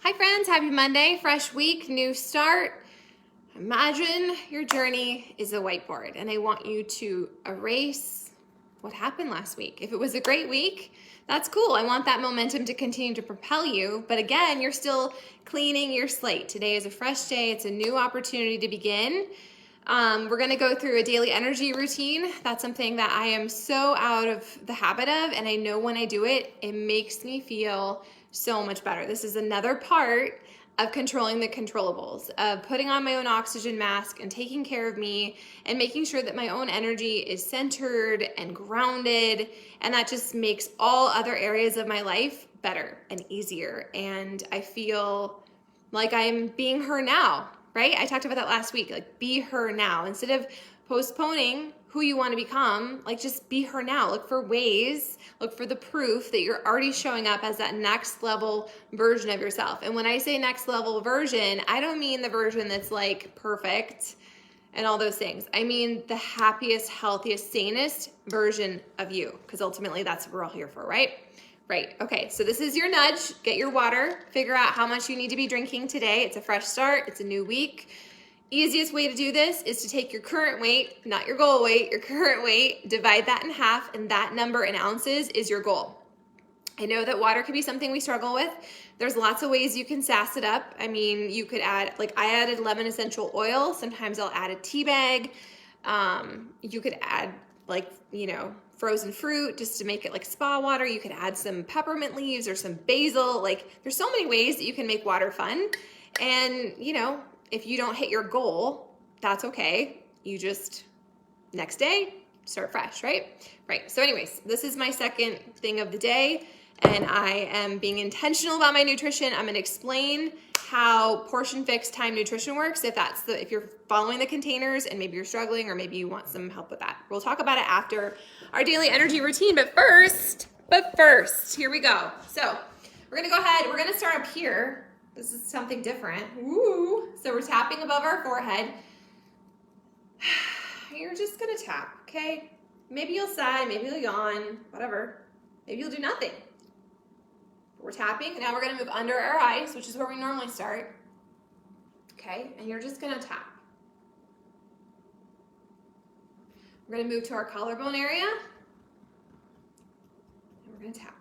Hi friends, happy Monday, fresh week, new start. Imagine your journey is a whiteboard and I want you to erase what happened last week. If it was a great week, that's cool. I want that momentum to continue to propel you. But again, you're still cleaning your slate. Today is a fresh day. It's a new opportunity to begin. We're going to go through a daily energy routine. That's something that I am so out of the habit of, and I know when I do it, it makes me feel so much better. This is another part of controlling the controllables, of putting on my own oxygen mask and taking care of me and making sure that my own energy is centered and grounded, and that just makes all other areas of my life better and easier. And I feel like I'm being her now, right? I talked about that last week, like be her now. Instead of postponing who you want to become, like just be her now. Look for ways, look for the proof that you're already showing up as that next level version of yourself. And when I say next level version, I don't mean the version that's like perfect and all those things. I mean the happiest, healthiest, sanest version of you, because ultimately that's what we're all here for, right? Right, okay, so this is your nudge. Get your water, figure out how much you need to be drinking today. It's a fresh start, it's a new week. Easiest way to do this is to take your current weight, not your goal weight, your current weight, divide that in half, and that number in ounces is your goal. I know that water can be something we struggle with. There's lots of ways you can sass it up. I mean, you could add, like I added lemon essential oil. Sometimes I'll add a tea bag. You could add frozen fruit just to make it like spa water. You could add some peppermint leaves or some basil. Like there's so many ways that you can make water fun. And if you don't hit your goal, that's okay. You just, next day, start fresh, right? Right, so anyways, this is my second thing of the day, and I am being intentional about my nutrition. I'm gonna explain how Portion Fix Time Nutrition works, if you're following the containers and maybe you're struggling or maybe you want some help with that. We'll talk about it after our daily energy routine, but first, here we go. So we're gonna go ahead, we're gonna start up here. This is something different. Ooh. So we're tapping above our forehead. You're just gonna tap, okay? Maybe you'll sigh, maybe you'll yawn, whatever. Maybe you'll do nothing. We're tapping. Now we're gonna move under our eyes, which is where we normally start. Okay, and you're just gonna tap. We're gonna move to our collarbone area. And we're gonna tap.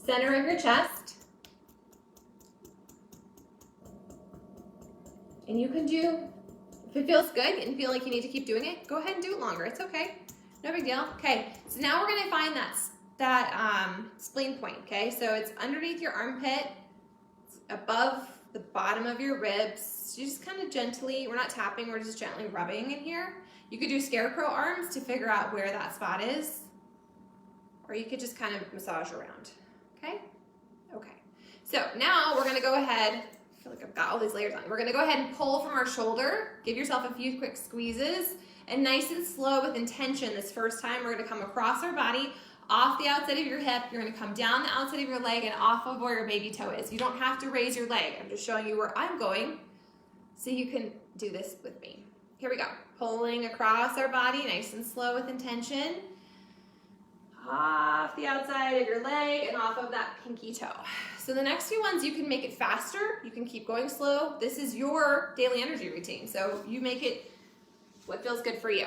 Center of your chest. And you can do, if it feels good and feel like you need to keep doing it, go ahead and do it longer. It's okay. No big deal. Okay, so now we're gonna find that spleen point, okay? So it's underneath your armpit, it's above the bottom of your ribs. You just kind of gently, we're not tapping, we're just gently rubbing in here. You could do scarecrow arms to figure out where that spot is, or you could just kind of massage around, okay? Okay, so now we're gonna go ahead, I feel like I've got all these layers on. We're gonna go ahead and pull from our shoulder, give yourself a few quick squeezes, and nice and slow with intention this first time, we're gonna come across our body, off the outside of your hip, you're gonna come down the outside of your leg and off of where your baby toe is. You don't have to raise your leg. I'm just showing you where I'm going so you can do this with me. Here we go. Pulling across our body, nice and slow with intention. Off the outside of your leg and off of that pinky toe. So the next few ones, you can make it faster. You can keep going slow. This is your daily energy routine. So you make it what feels good for you.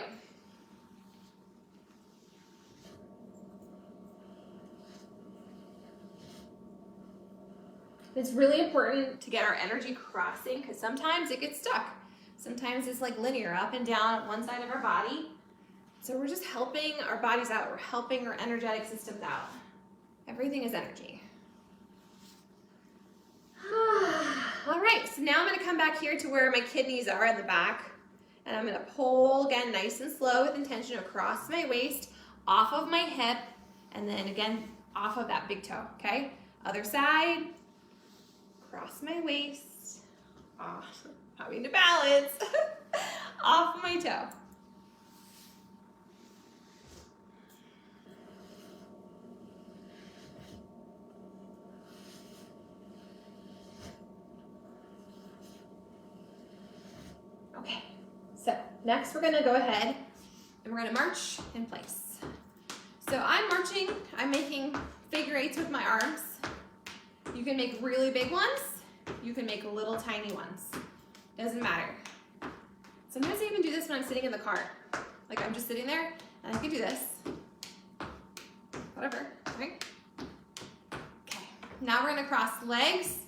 It's really important to get our energy crossing because sometimes it gets stuck. Sometimes it's like linear, up and down one side of our body. So we're just helping our bodies out. We're helping our energetic systems out. Everything is energy. All right, so now I'm gonna come back here to where my kidneys are in the back. And I'm gonna pull again, nice and slow with intention across my waist, off of my hip, and then again, off of that big toe, okay? Other side. Across my waist, having to balance, off my toe. Okay, so next we're gonna go ahead and we're gonna march in place. So I'm marching, I'm making figure eights with my arms. You You can make really big ones. You can make little tiny ones. Doesn't matter. Sometimes I even do this when I'm sitting in the car. Like I'm just sitting there and I can do this. Whatever, right? Okay, now we're gonna cross legs.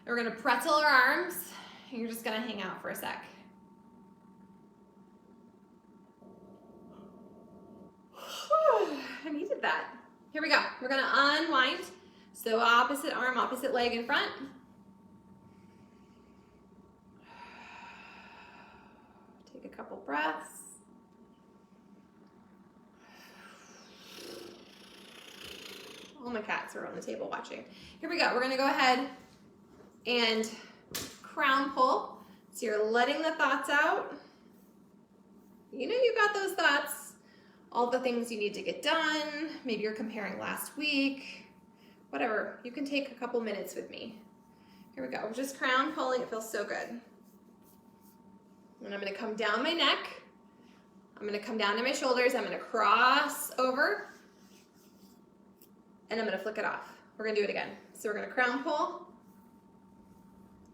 We're gonna pretzel our arms. And you're just gonna hang out for a sec. I needed that. Here we go. We're gonna unwind. So opposite arm, opposite leg in front. Take a couple breaths. All my cats are on the table watching. Here we go. We're gonna go ahead and crown pull. So you're letting the thoughts out. You know you got those thoughts. All the things you need to get done. Maybe you're comparing last week. Whatever. You can take a couple minutes with me. Here we go. We're just crown pulling. It feels so good. And I'm going to come down my neck. I'm going to come down to my shoulders. I'm going to cross over. And I'm going to flick it off. We're going to do it again. So we're going to crown pull.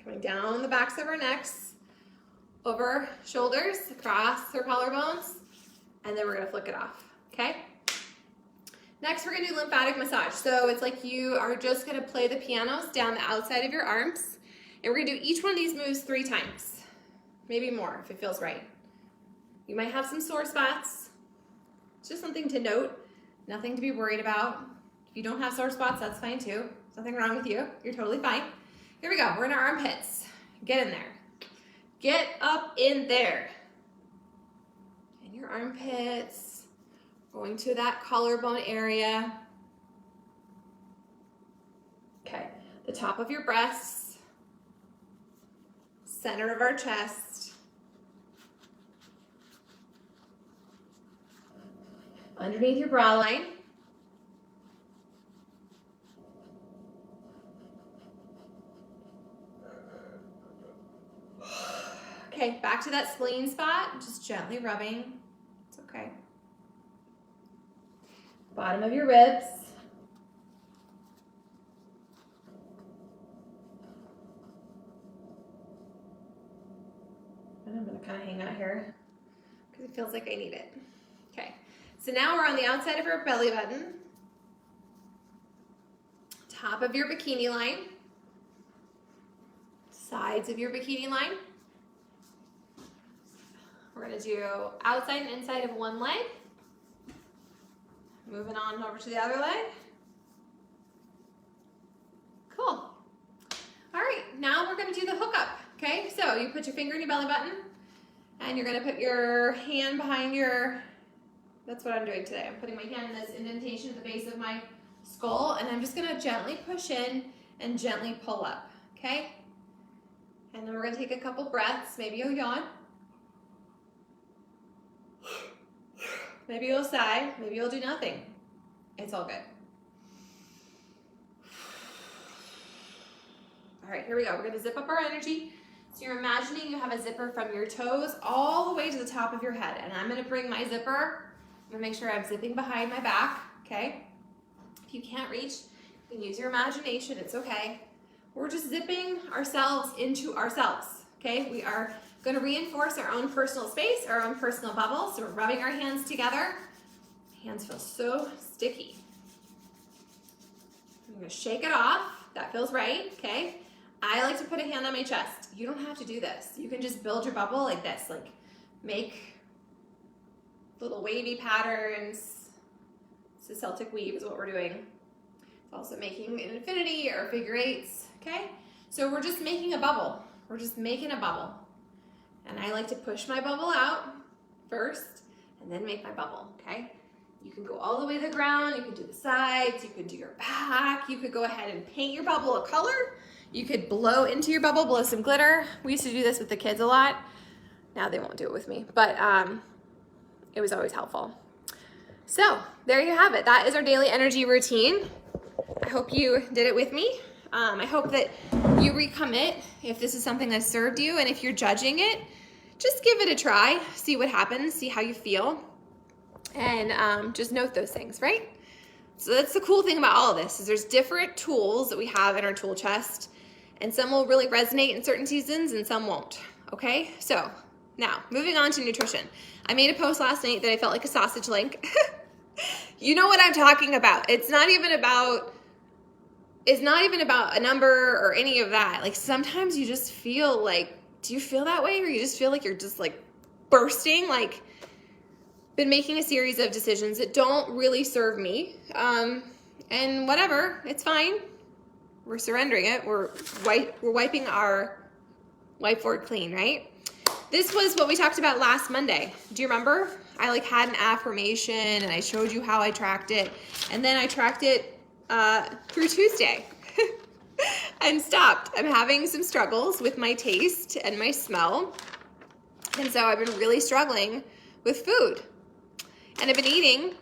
Coming down the backs of our necks. Over shoulders, across our collarbones. And then we're going to flick it off. Okay? Next, we're going to do lymphatic massage. So it's like you are just going to play the pianos down the outside of your arms. And we're going to do each one of these moves 3 times. Maybe more if it feels right. You might have some sore spots. It's just something to note. Nothing to be worried about. If you don't have sore spots, that's fine too. There's nothing wrong with you. You're totally fine. Here we go. We're in our armpits. Get in there. Get up in there. In your armpits. Going to that collarbone area. Okay, the top of your breasts, center of our chest, underneath your brow line. Okay, back to that spleen spot, just gently rubbing. It's okay. Bottom of your ribs. And I'm going to kind of hang out here because it feels like I need it. Okay, so now we're on the outside of our belly button. Top of your bikini line. Sides of your bikini line. We're going to do outside and inside of one leg. Moving on over to the other leg. Cool. All right, now we're going to do the hookup. Okay, so you put your finger in your belly button and you're going to put your hand behind your, that's what I'm doing today. I'm putting my hand in this indentation at the base of my skull and I'm just going to gently push in and gently pull up. Okay, and then we're going to take a couple breaths. Maybe you'll yawn. Maybe you'll sigh, maybe you'll do nothing. It's all good. All right, here we go. We're gonna zip up our energy. So you're imagining you have a zipper from your toes all the way to the top of your head. And I'm gonna bring my zipper, I'm gonna make sure I'm zipping behind my back, okay? If you can't reach, you can use your imagination, it's okay. We're just zipping ourselves into ourselves, okay? We are going to reinforce our own personal space, our own personal bubble. So we're rubbing our hands together. Hands feel so sticky. I'm going to shake it off. That feels right, okay? I like to put a hand on my chest. You don't have to do this. You can just build your bubble like this, like make little wavy patterns. It's a Celtic weave is what we're doing. It's also making an infinity or figure eights, okay? So we're just making a bubble. We're just making a bubble. And I like to push my bubble out first and then make my bubble, okay? You can go all the way to the ground, you can do the sides, you could do your back, you could go ahead and paint your bubble a color, you could blow into your bubble, blow some glitter. We used to do this with the kids a lot. Now they won't do it with me, but it was always helpful. So there you have it. That is our daily energy routine. I hope you did it with me. I hope that you recommit if this is something that served you, and if you're judging it, just give it a try, see what happens, see how you feel, and just note those things, right? So that's the cool thing about all of this is there's different tools that we have in our tool chest, and some will really resonate in certain seasons and some won't, okay? So now, moving on to nutrition. I made a post last night that I felt like a sausage link. You know what I'm talking about. It's not even about a number or any of that. Like sometimes you just feel like, do you feel that way? Or you just feel like you're just like bursting? Like, been making a series of decisions that don't really serve me. And whatever, it's fine. We're surrendering it. We're wiping our whiteboard clean, right? This was what we talked about last Monday. Do you remember? I like had an affirmation and I showed you how I tracked it. And then I tracked it through Tuesday and stopped. I'm having some struggles with my taste and my smell. And so I've been really struggling with food. And I've been eating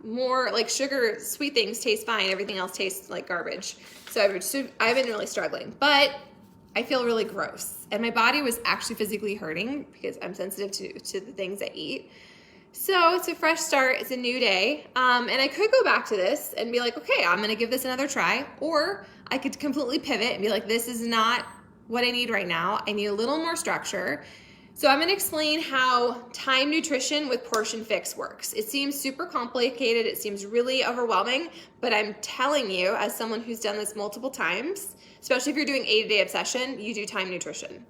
more like sugar, sweet things taste fine. Everything else tastes like garbage. So I've been really struggling, but I feel really gross. And my body was actually physically hurting because I'm sensitive to the things I eat. So it's a fresh start. It's a new day. And I could go back to this and be like, okay, I'm going to give this another try. Or I could completely pivot and be like, this is not what I need right now. I need a little more structure. So I'm going to explain how Time Nutrition with Portion Fix works. It seems super complicated. It seems really overwhelming, but I'm telling you, as someone who's done this multiple times, especially if you're doing 80-day obsession, you do Time Nutrition.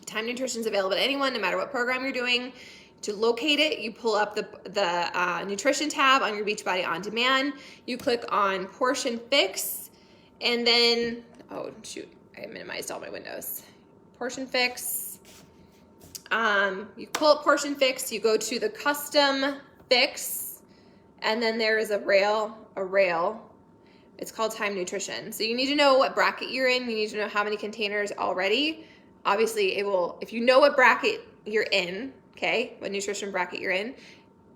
Time Nutrition is available to anyone, no matter what program you're doing. To locate it, you pull up the nutrition tab on your Beachbody On Demand. You click on Portion Fix, and then, oh shoot, I minimized all my windows. Portion Fix. You pull up Portion Fix, you go to the Custom Fix, and then there is a rail. It's called Time Nutrition. So you need to know what bracket you're in. You need to know how many containers already. Obviously, it will, if you know what bracket you're in, okay, what nutrition bracket you're in,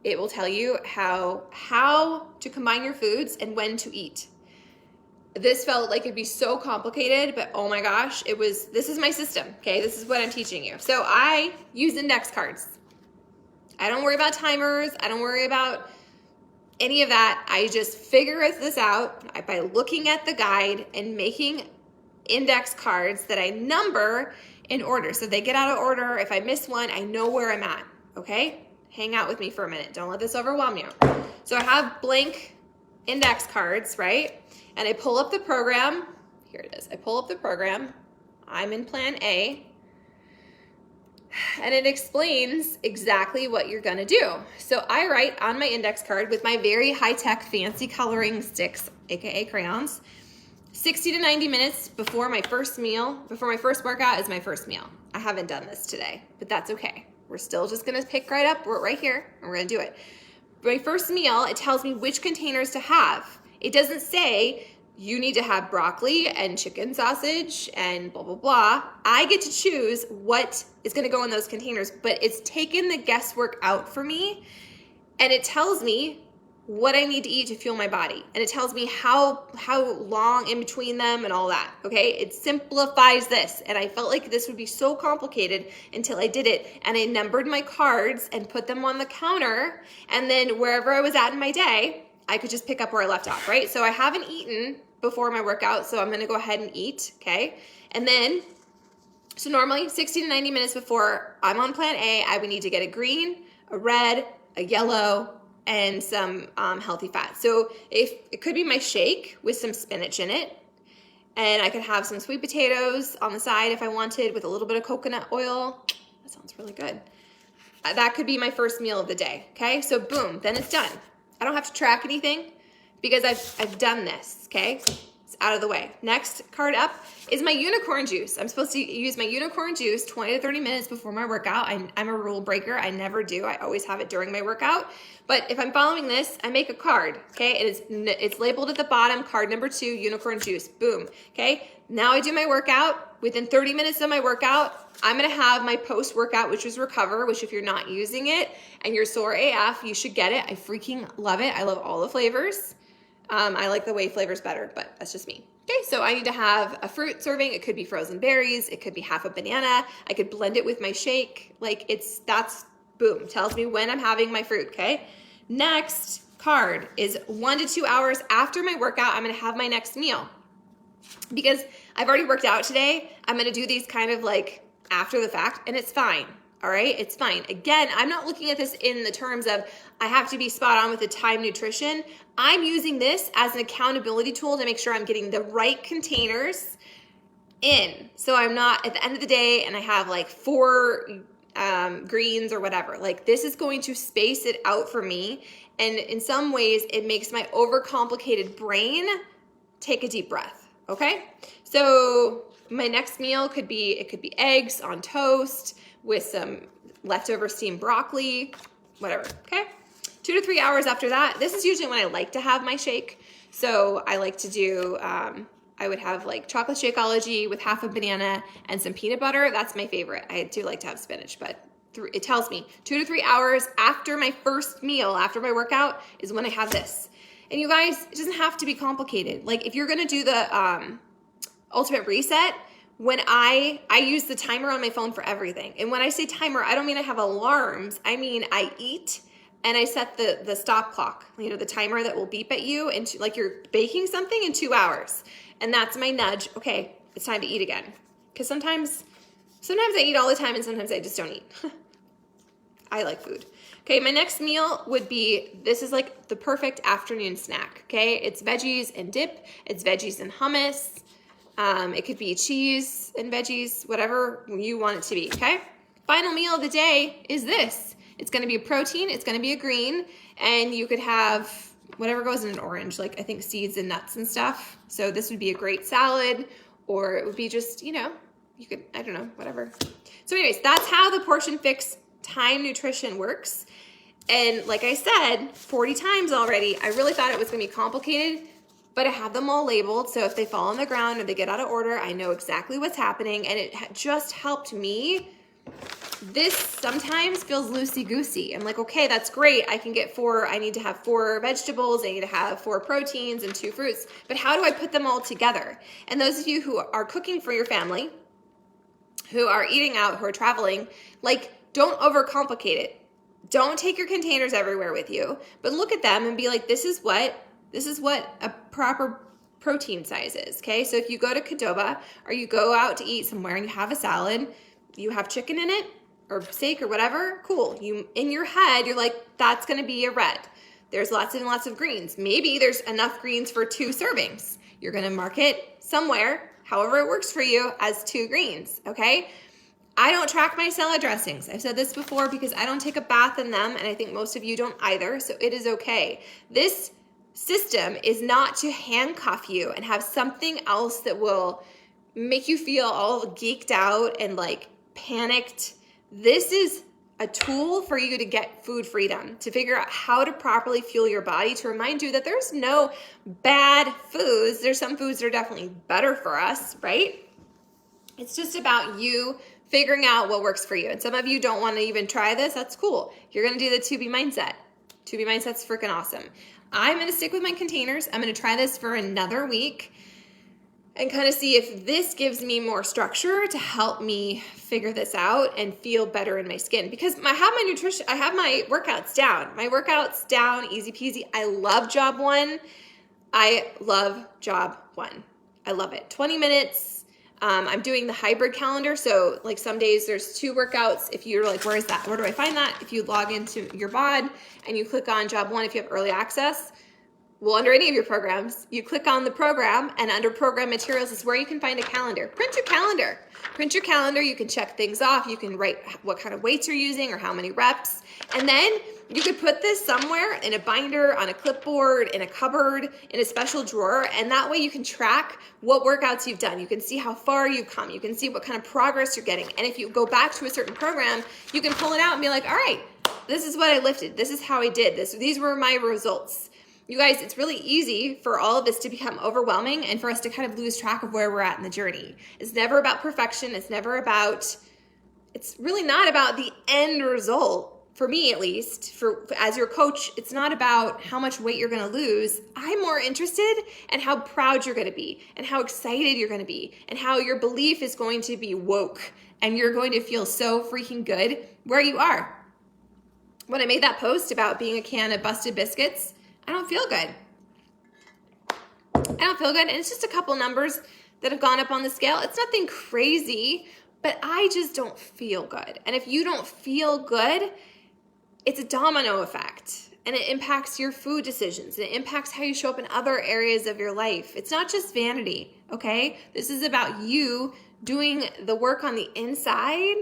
it will tell you how to combine your foods and when to eat. This felt like it'd be so complicated, but oh my gosh, this is my system, okay? This is what I'm teaching you. So I use index cards. I don't worry about timers. I don't worry about any of that. I just figure this out by looking at the guide and making index cards that I number in order. So they get out of order. If I miss one, I know where I'm at, okay? Hang out with me for a minute. Don't let this overwhelm you. So I have blank index cards, right? And I pull up the program. Here it is. I pull up the program. I'm in Plan A. And it explains exactly what you're gonna do. So I write on my index card with my very high-tech fancy coloring sticks, AKA crayons, 60 to 90 minutes before my first meal, before my first workout is my first meal. I haven't done this today, but that's okay. We're still just gonna pick right up, we're right here, and we're gonna do it. My first meal, it tells me which containers to have. It doesn't say you need to have broccoli and chicken sausage and blah, blah, blah. I get to choose what is gonna go in those containers, but it's taken the guesswork out for me, and it tells me what I need to eat to fuel my body. And it tells me how long in between them and all that, okay? It simplifies this. And I felt like this would be so complicated until I did it. And I numbered my cards and put them on the counter. And then wherever I was at in my day, I could just pick up where I left off, right? So I haven't eaten before my workout, so I'm gonna go ahead and eat, okay? And then, so normally 60 to 90 minutes before I'm on Plan A, I would need to get a green, a red, a yellow, and some healthy fat. So if it could be my shake with some spinach in it, and I could have some sweet potatoes on the side if I wanted with a little bit of coconut oil. That sounds really good. That could be my first meal of the day, okay? So boom, then it's done. I don't have to track anything because I've done this, okay? It's out of the way. Next card up is my unicorn juice. I'm supposed to use my unicorn juice 20 to 30 minutes before my workout. I'm a rule breaker. I never do. I always have it during my workout. But if I'm following this, I make a card, okay? It's labeled at the bottom, card number 2, unicorn juice, boom, okay? Now I do my workout. Within 30 minutes of my workout, I'm gonna have my post-workout, which is Recover, which if you're not using it and you're sore AF, you should get it. I freaking love it. I love all the flavors. I like the whey flavors better, but that's just me. Okay, so I need to have a fruit serving. It could be frozen berries. It could be half a banana. I could blend it with my shake. Like that's boom, tells me when I'm having my fruit, okay? Next, card is 1 to 2 hours after my workout, I'm gonna have my next meal. Because I've already worked out today, I'm gonna do these kind of like after the fact, and it's fine, all right? It's fine. Again, I'm not looking at this in the terms of I have to be spot on with the time nutrition. I'm using this as an accountability tool to make sure I'm getting the right containers in. So I'm not at the end of the day and I have like 4 greens or whatever. Like this is going to space it out for me. And in some ways it makes my overcomplicated brain take a deep breath. Okay. So my next meal could be eggs on toast with some leftover steamed broccoli, whatever. Okay. 2 to 3 hours after that, this is usually when I like to have my shake. So I like to do, I would have like chocolate Shakeology with half a banana and some peanut butter. That's my favorite. I do like to have spinach, but it tells me 2 to 3 hours after my first meal, after my workout, is when I have this. And you guys, it doesn't have to be complicated. Like if you're gonna do the ultimate reset, when I use the timer on my phone for everything. And when I say timer, I don't mean I have alarms. I mean I eat and I set the stop clock, you know, the timer that will beep at you and like you're baking something in 2 hours. And that's my nudge. Okay, it's time to eat again. Because sometimes I eat all the time and sometimes I just don't eat. I like food. Okay, my next meal would be, this is like the perfect afternoon snack, okay? It's veggies and dip. It's veggies and hummus. It could be cheese and veggies, whatever you want it to be, okay? Final meal of the day is this. It's gonna be a protein, it's gonna be a green, and you could have whatever goes in an orange, like I think seeds and nuts and stuff. So this would be a great salad, or it would be just, you know, you could, I don't know, whatever. So anyways, that's how the Portion Fix time nutrition works. And like I said, 40 times already, I really thought it was gonna be complicated, but I have them all labeled. So if they fall on the ground or they get out of order, I know exactly what's happening. And it just helped me. This sometimes feels loosey-goosey. I'm like, okay, that's great. I need to have 4 vegetables. I need to have 4 proteins and 2 fruits. But how do I put them all together? And those of you who are cooking for your family, who are eating out, who are traveling, like, don't overcomplicate it. Don't take your containers everywhere with you, but look at them and be like, this is what a proper protein size is, okay? So if you go to Qdoba or you go out to eat somewhere and you have a salad, you have chicken in it or steak or whatever, cool. You, in your head, you're like, that's gonna be a red. There's lots and lots of greens. Maybe there's enough greens for 2 servings. You're gonna mark it somewhere, however it works for you, as 2 greens, okay? I don't track my salad dressings. I've said this before because I don't take a bath in them, and I think most of you don't either, so it is okay. This system is not to handcuff you and have something else that will make you feel all geeked out and like panicked. This is a tool for you to get food freedom, to figure out how to properly fuel your body, to remind you that there's no bad foods. There's some foods that are definitely better for us, right? It's just about you figuring out what works for you. And some of you don't want to even try this. That's cool. You're going to do the 2B mindset. 2B mindset's freaking awesome. I'm going to stick with my containers. I'm going to try this for another week and kind of see if this gives me more structure to help me figure this out and feel better in my skin. Because I have my workouts down. My workouts down, easy peasy. I love job 1. I love job 1. I love it. 20 minutes. I'm doing the hybrid calendar. So like some days there's 2 workouts. If you're like, where is that? Where do I find that? If you log into your bod and you click on job 1, if you have early access, well, under any of your programs, you click on the program, and under program materials is where you can find a calendar. Print your calendar. Print your calendar. You can check things off. You can write what kind of weights you're using or how many reps. And then you could put this somewhere in a binder, on a clipboard, in a cupboard, in a special drawer. And that way you can track what workouts you've done. You can see how far you've come. You can see what kind of progress you're getting. And if you go back to a certain program, you can pull it out and be like, all right, this is what I lifted. This is how I did this. These were my results. You guys, it's really easy for all of this to become overwhelming and for us to kind of lose track of where we're at in the journey. It's never about perfection. It's really not about the end result, for me at least. As your coach, it's not about how much weight you're gonna lose. I'm more interested in how proud you're gonna be and how excited you're gonna be and how your belief is going to be woke and you're going to feel so freaking good where you are. When I made that post about being a can of Busted Biscuits, I don't feel good. I don't feel good. And it's just a couple numbers that have gone up on the scale. It's nothing crazy, but I just don't feel good. And if you don't feel good, it's a domino effect. And it impacts your food decisions. It impacts how you show up in other areas of your life. It's not just vanity, okay? This is about you doing the work on the inside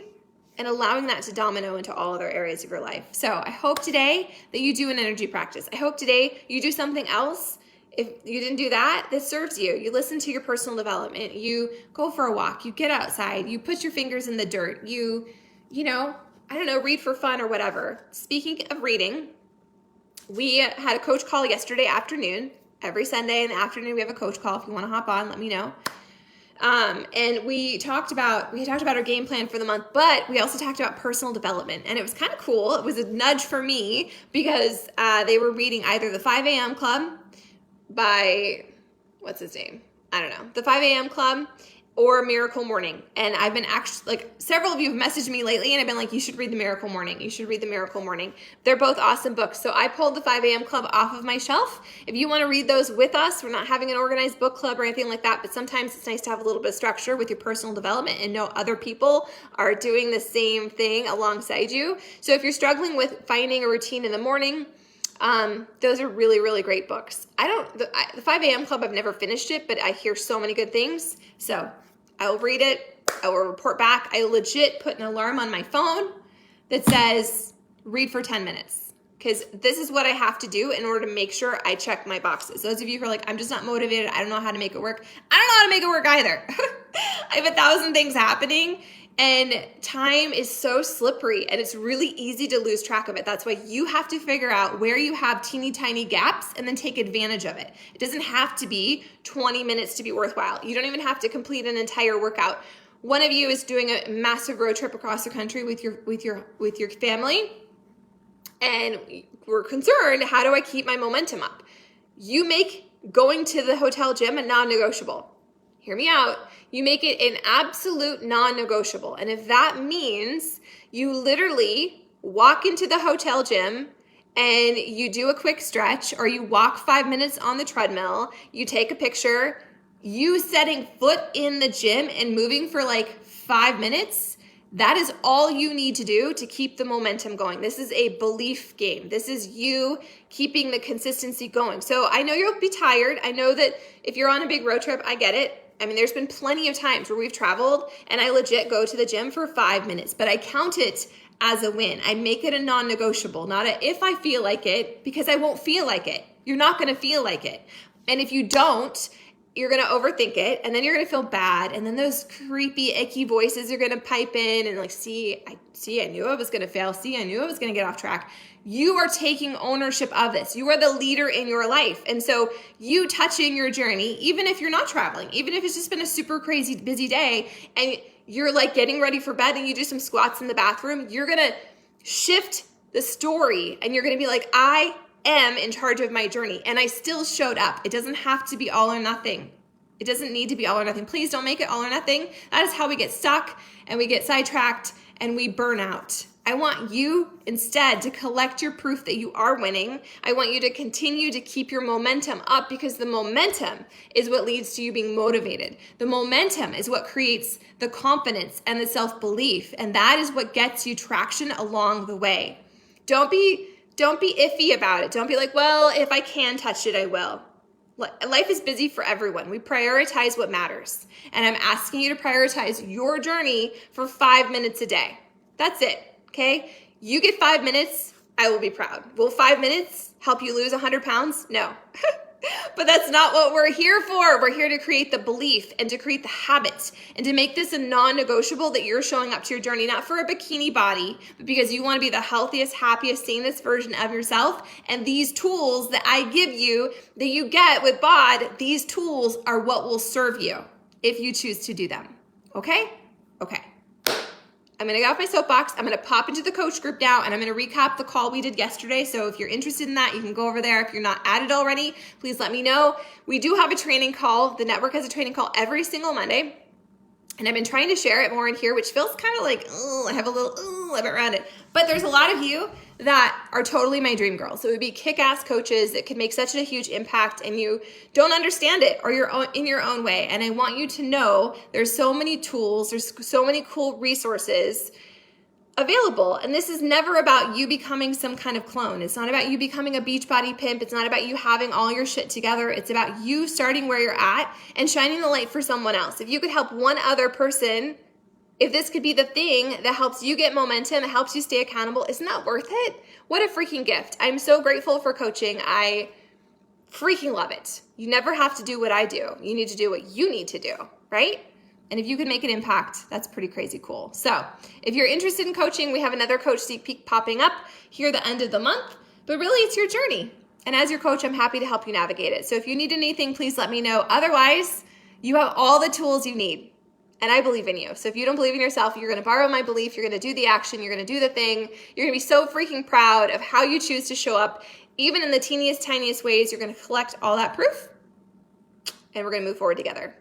and allowing that to domino into all other areas of your life. So I hope today that you do an energy practice. I hope today you do something else. If you didn't do that, this serves you. You listen to your personal development. You go for a walk. You get outside. You put your fingers in the dirt. You know, I don't know, read for fun or whatever. Speaking of reading, we had a coach call yesterday afternoon. Every Sunday in the afternoon, we have a coach call. If you want to hop on, let me know. And we talked about our game plan for the month, but we also talked about personal development. And it was kind of cool. It was a nudge for me because they were reading either the 5 a.m. Club by, what's his name? I don't know. The 5 a.m. Club or Miracle Morning. And I've been actually, like, several of you have messaged me lately and I've been like, you should read the Miracle Morning. You should read the Miracle Morning. They're both awesome books. So I pulled the 5 a.m. Club off of my shelf. If you want to read those with us, we're not having an organized book club or anything like that, but sometimes it's nice to have a little bit of structure with your personal development and know other people are doing the same thing alongside you. So if you're struggling with finding a routine in the morning, those are really, really great books. The 5 a.m. Club, I've never finished it, but I hear so many good things. So I will read it. I will report back. I legit put an alarm on my phone that says read for 10 minutes because this is what I have to do in order to make sure I check my boxes. Those of you who are like, I'm just not motivated. I don't know how to make it work. I don't know how to make it work either. I have 1,000 things happening. And time is so slippery and it's really easy to lose track of it. That's why you have to figure out where you have teeny tiny gaps and then take advantage of it. It doesn't have to be 20 minutes to be worthwhile. You don't even have to complete an entire workout. One of you is doing a massive road trip across the country with your family and we're concerned, how do I keep my momentum up? You make going to the hotel gym a non-negotiable. Hear me out. You make it an absolute non-negotiable. And if that means you literally walk into the hotel gym and you do a quick stretch or you walk 5 minutes on the treadmill, you take a picture, you setting foot in the gym and moving for like 5 minutes, that is all you need to do to keep the momentum going. This is a belief game. This is you keeping the consistency going. So I know you'll be tired. I know that if you're on a big road trip, I get it. I mean, there's been plenty of times where we've traveled and I legit go to the gym for 5 minutes, but I count it as a win. I make it a non-negotiable, not a if I feel like it, because I won't feel like it. You're not going to feel like it. And if you don't, you're going to overthink it and then you're going to feel bad. And then those creepy, icky voices are going to pipe in and like, I knew I was going to fail. I knew I was going to get off track. You are taking ownership of this. You are the leader in your life. And so you touching your journey, even if you're not traveling, even if it's just been a super crazy busy day and you're like getting ready for bed and you do some squats in the bathroom, you're going to shift the story and you're going to be like, I am in charge of my journey and I still showed up. It doesn't have to be all or nothing. It doesn't need to be all or nothing. Please don't make it all or nothing. That is how we get stuck and we get sidetracked and we burn out. I want you instead to collect your proof that you are winning. I want you to continue to keep your momentum up because the momentum is what leads to you being motivated. The momentum is what creates the confidence and the self-belief, and that is what gets you traction along the way. Don't be iffy about it. Don't be like, well, if I can touch it, I will. Life is busy for everyone. We prioritize what matters. And I'm asking you to prioritize your journey for 5 minutes a day. That's it. Okay, you get 5 minutes, I will be proud. Will 5 minutes help you lose 100 pounds? No, but that's not what we're here for. We're here to create the belief and to create the habits and to make this a non-negotiable that you're showing up to your journey, not for a bikini body, but because you want to be the healthiest, happiest, sanest version of yourself. And these tools that I give you, that you get with BOD, these tools are what will serve you if you choose to do them. Okay? Okay. I'm going to get off my soapbox. I'm going to pop into the coach group now and I'm going to recap the call we did yesterday. So if you're interested in that, you can go over there. If you're not at it already, please let me know. We do have a training call. The network has a training call every single Monday. And I've been trying to share it more in here, which feels kind of like, oh, I have a little of it around it. But there's a lot of you that are totally my dream girls. So it would be kick-ass coaches that could make such a huge impact, and you don't understand it, or you're in your own way. And I want you to know there's so many tools, there's so many cool resources available. And this is never about you becoming some kind of clone. It's not about you becoming a Beachbody pimp. It's not about you having all your shit together. It's about you starting where you're at and shining the light for someone else. If you could help one other person, if this could be the thing that helps you get momentum, that helps you stay accountable, isn't that worth it? What a freaking gift. I'm so grateful for coaching. I freaking love it. You never have to do what I do. You need to do what you need to do, right? And if you can make an impact, that's pretty crazy cool. So if you're interested in coaching, we have another Coach Sneak Peek popping up here at the end of the month. But really, it's your journey. And as your coach, I'm happy to help you navigate it. So if you need anything, please let me know. Otherwise, you have all the tools you need. And I believe in you. So if you don't believe in yourself, you're going to borrow my belief. You're going to do the action. You're going to do the thing. You're going to be so freaking proud of how you choose to show up. Even in the teeniest, tiniest ways, you're going to collect all that proof. And we're going to move forward together.